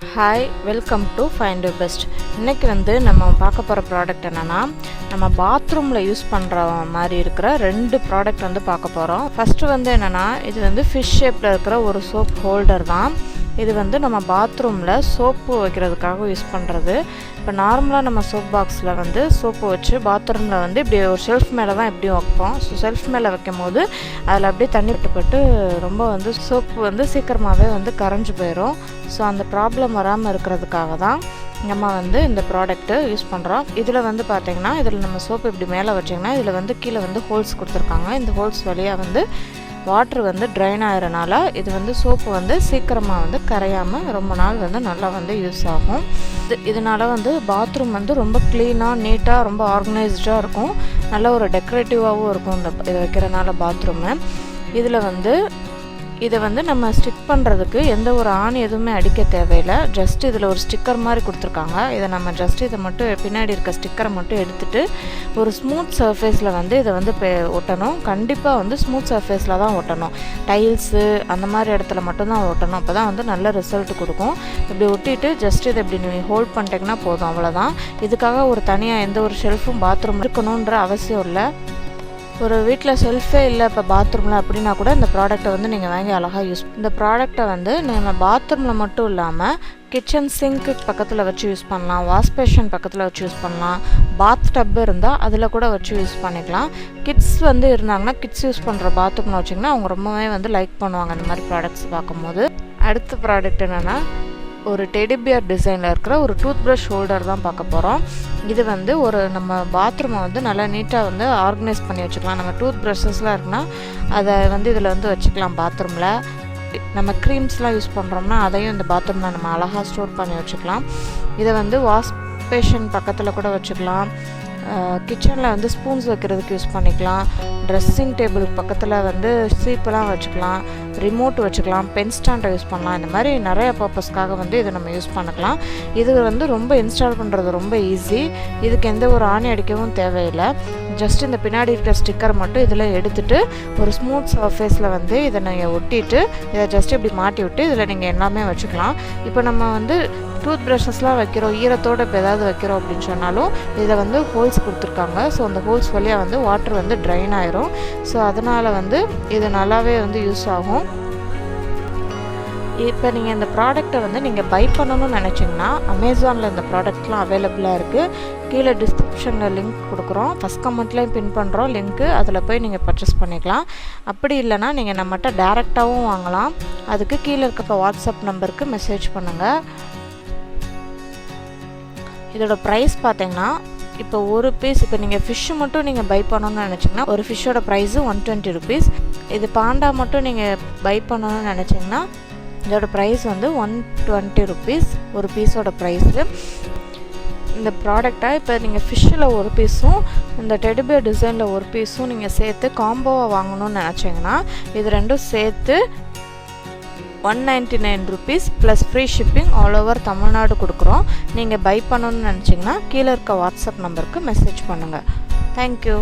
Hi, welcome to find your best. இன்றைக்கி நம்ம பார்க்க போகிற ப்ராடக்ட் என்னென்னா, நம்ம பாத்ரூமில் யூஸ் பண்ணுற மாதிரி இருக்கிற 2 ப்ராடக்ட் பார்க்க போகிறோம். ஃபஸ்ட்டு என்னென்னா, இது ஃபிஷ் ஷேப்பில் இருக்கிற ஒரு சோப் ஹோல்டர் தான். இது நம்ம பாத்ரூமில் சோப்பு வைக்கிறதுக்காக யூஸ் பண்ணுறது. இப்போ நார்மலாக நம்ம சோப் பாக்ஸில் சோப்பு வச்சு பாத்ரூமில் இப்படி ஒரு ஷெல்ஃப் மேலே தான் எப்படியும் வைப்போம். ஸோ ஷெல்ஃப் மேலே வைக்கும் போது அதில் அப்படியே தண்ணி விட்டுப்பட்டு ரொம்ப சோப்பு சீக்கிரமாகவே கரைஞ்சி போயிடும். ஸோ அந்த ப்ராப்ளம் வராமல் இருக்கிறதுக்காக தான் நம்ம இந்த ப்ராடக்ட்டு யூஸ் பண்ணுறோம். இதில் பார்த்திங்கன்னா, இதில் நம்ம சோப்பு இப்படி மேலே வச்சிங்கன்னா இதில் கீழே ஹோல்ஸ் கொடுத்துருக்காங்க. இந்த ஹோல்ஸ் வழியாக வாட்ரு ட்ரைன் ஆகிறனால இது சோப்பு சீக்கிரமாக கரையாமல் ரொம்ப நாள் நல்லா யூஸ் ஆகும். இதனால் பாத்ரூம் ரொம்ப க்ளீனாக நீட்டாக ரொம்ப ஆர்கனைஸ்டாக இருக்கும். நல்ல ஒரு டெக்கரேட்டிவாகவும் இருக்கும் இதை வைக்கிறனால பாத்ரூமு. இதில் இதை நம்ம ஸ்டிக் பண்ணுறதுக்கு எந்த ஒரு ஆணி எதுவுமே அடிக்க தேவையில்லை. ஜஸ்ட் இதில் ஒரு ஸ்டிக்கர் மாதிரி கொடுத்துருக்காங்க. இதை நம்ம ஜஸ்ட் இதை மட்டும் பின்னாடி இருக்க ஸ்டிக்கரை மட்டும் எடுத்துகிட்டு ஒரு ஸ்மூத் சர்ஃபேஸில் இதை ஒட்டணும். கண்டிப்பாக ஸ்மூத் சர்ஃபேஸில் தான் ஒட்டணும். டைல்ஸு அந்த மாதிரி இடத்துல மட்டும்தான் ஒட்டணும். அப்போ தான் நல்ல ரிசல்ட் கொடுக்கும். இப்படி ஒட்டிட்டு ஜஸ்ட் இதை இப்படி நீங்கள் ஹோல்ட் பண்ணிட்டீங்கன்னா போதும், அவ்வளோதான். இதுக்காக ஒரு தனியாக எந்த ஒரு ஷெல்ஃபும் பாத்ரூம் இருக்கணுன்ற அவசியம் இல்லை. ஒரு வீட்டில் ஷெல்ஃபே இல்லை இப்போ பாத்ரூமில் அப்படின்னா கூட இந்த ப்ராடக்ட்டை நீங்கள் வாங்கி அழகாக இந்த ப்ராடக்ட்டை நம்ம பாத்ரூமில் மட்டும் இல்லாமல் கிச்சன் சிங்க்கு பக்கத்தில் வச்சு யூஸ் பண்ணலாம், வாஷ் பேஷன் பக்கத்தில் வச்சு யூஸ் பண்ணலாம், பாத் டப் இருந்தால் அதில் கூட வச்சு யூஸ் பண்ணிக்கலாம். கிட்ஸ் இருந்தாங்கன்னா கிட்ஸ் யூஸ் பண்ணுற பாத்ரூமில் வச்சிங்கன்னா அவங்க ரொம்பவே லைக் பண்ணுவாங்க இந்த மாதிரி ப்ராடக்ட்ஸ் பார்க்கும்போது. அடுத்த ப்ராடக்ட் என்னென்னா, ஒரு டெடிபியர் டிசைனில் இருக்கிற ஒரு டூத் ப்ரஷ் ஹோல்டர் தான் பார்க்க போகிறோம். இது ஒரு நம்ம பாத்ரூமை நல்லா நீட்டாக ஆர்கனைஸ் பண்ணி வச்சுக்கலாம். நம்ம டூத் ப்ரஷஸ்லாம் இருக்குன்னா அதை இதில் வச்சுக்கலாம். பாத்ரூமில் நம்ம க்ரீம்ஸ்லாம் யூஸ் பண்ணுறோம்னா அதையும் இந்த பாத்ரூமில் நம்ம அழகாக ஸ்டோர் பண்ணி வச்சுக்கலாம். இதை வாஷ் பேஷன் பக்கத்தில் கூட வச்சுக்கலாம். கிச்சனில் ஸ்பூன்ஸ் வைக்கிறதுக்கு யூஸ் பண்ணிக்கலாம். ட்ரெஸ்ஸிங் டேபிள் பக்கத்தில் சீப்பெல்லாம் வச்சுக்கலாம், ரிமோட் வச்சுக்கலாம், பென் ஸ்டாண்டை யூஸ் பண்ணலாம். இந்த மாதிரி நிறைய பர்பஸ்க்காக இதை நம்ம யூஸ் பண்ணிக்கலாம். இது ரொம்ப இன்ஸ்டால் பண்ணுறது ரொம்ப ஈஸி. இதுக்கு எந்த ஒரு ஆணி அடிக்கவும் தேவையில்லை. ஜஸ்ட் இந்த பின்னாடி இருக்கிற ஸ்டிக்கர் மட்டும் இதில் எடுத்துகிட்டு ஒரு ஸ்மூத் சர்ஃபேஸில் இதை நீங்கள் ஒட்டிட்டு இதை ஜஸ்ட் இப்படி மாட்டி விட்டு இதில் நீங்கள் எல்லாமே வச்சுக்கலாம். இப்போ நம்ம டூத் ப்ரஷஸ்லாம் வைக்கிறோம், ஈரத்தோடு இப்போ ஏதாவது வைக்கிறோம் அப்படின்னு சொன்னாலும் இதில் ஹோல்ஸ் கொடுத்துருக்காங்க. ஸோ அந்த ஹோல்ஸ் வழியாக வாட்டர் ட்ரைன் ஆயிரும். ஸோ அதனால் இது நல்லாவே யூஸ் ஆகும். இப்போ நீங்கள் இந்த ப்ராடக்ட்டை நீங்கள் பை பண்ணணும்னு நினச்சிங்கன்னா அமேசானில் இந்த ப்ராடக்ட்லாம் அவைலபிளாக இருக்குது. கீழே டிஸ்கிரிப்ஷனில் லிங்க் கொடுக்குறோம், ஃபஸ்ட் கமெண்ட்லேயும் பின் பண்ணுறோம் லிங்க்கு. அதில் போய் நீங்கள் பர்ச்சேஸ் பண்ணிக்கலாம். அப்படி இல்லைனா நீங்கள் நம்மகிட்ட டேரெக்டாகவும் வாங்கலாம். அதுக்கு கீழே இருக்க வாட்ஸ்அப் நம்பருக்கு மெசேஜ் பண்ணுங்கள். இதோட ப்ரைஸ் பார்த்தீங்கன்னா, இப்போ ஒரு பீஸ் இப்போ நீங்கள் ஃபிஷ்ஷு மட்டும் நீங்கள் பை பண்ணணும்னு நினச்சிங்கன்னா ஒரு ஃபிஷ்ஷோட ப்ரைஸு 120 ருபீஸ். இது பாண்டா மட்டும் நீங்கள் பை பண்ணணும்னு நினச்சிங்கன்னா இதோட ப்ரைஸ் 120 ருபீஸ் ஒரு பீஸோட ப்ரைஸு. இந்த ப்ராடக்டை இப்போ நீங்கள் ஃபிஷ்ஷில் ஒரு பீஸும் இந்த டெடிபியர் டிசைனில் ஒரு பீஸும் நீங்கள் சேர்த்து காம்போவாக வாங்கணும்னு நினச்சிங்கன்னா இது ரெண்டும் சேர்த்து 199 rupees plus free shipping all over Tamil Nadu கொடுக்குறோம். நீங்கள் பை பண்ணணும்னு நினச்சிங்கன்னா கீழே இருக்க வாட்ஸ்அப் நம்பருக்கு மெசேஜ் பண்ணுங்கள். தேங்க்யூ.